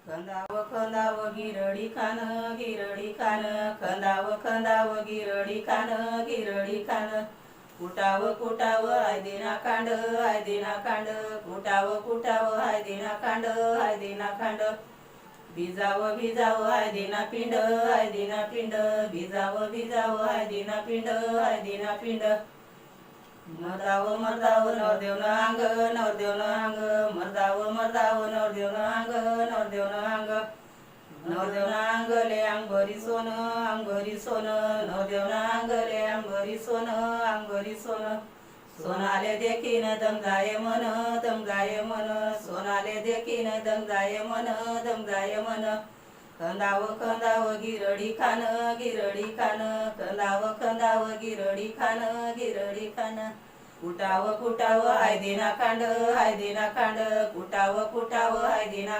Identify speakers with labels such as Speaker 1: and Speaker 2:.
Speaker 1: खंदाव गिरडी खान गिरडी खान, खंदाव गिरडी खान गिरडी खान, कुटाव आयदिना कांड आयदिना कांड, कुटाव आयदिना कांड आयदिना कांड, भिजाव आयदिना पिंड आयदिना पिंड, भिजाव आयदिना पिंड आयदिना पिंड, मरदाव नवरदेवन अंग नवरदेवन अंग, मरदाव नवरदेवन अंग नवरदेवन अंग, नवरदेवन अंगले अंगभरी सोनं नवरदेवन अंगले अंगभरी सोनं, सोनाले देखीन दम जाय मन सोनाले देखीन दम जाय मन, खंदाव गिरडी खान गिरडी खान, खंदाव गिरडी खान गिरडी खान, कुटाव आयदिना कांड आयदिना कांड, कुटाव आयदिना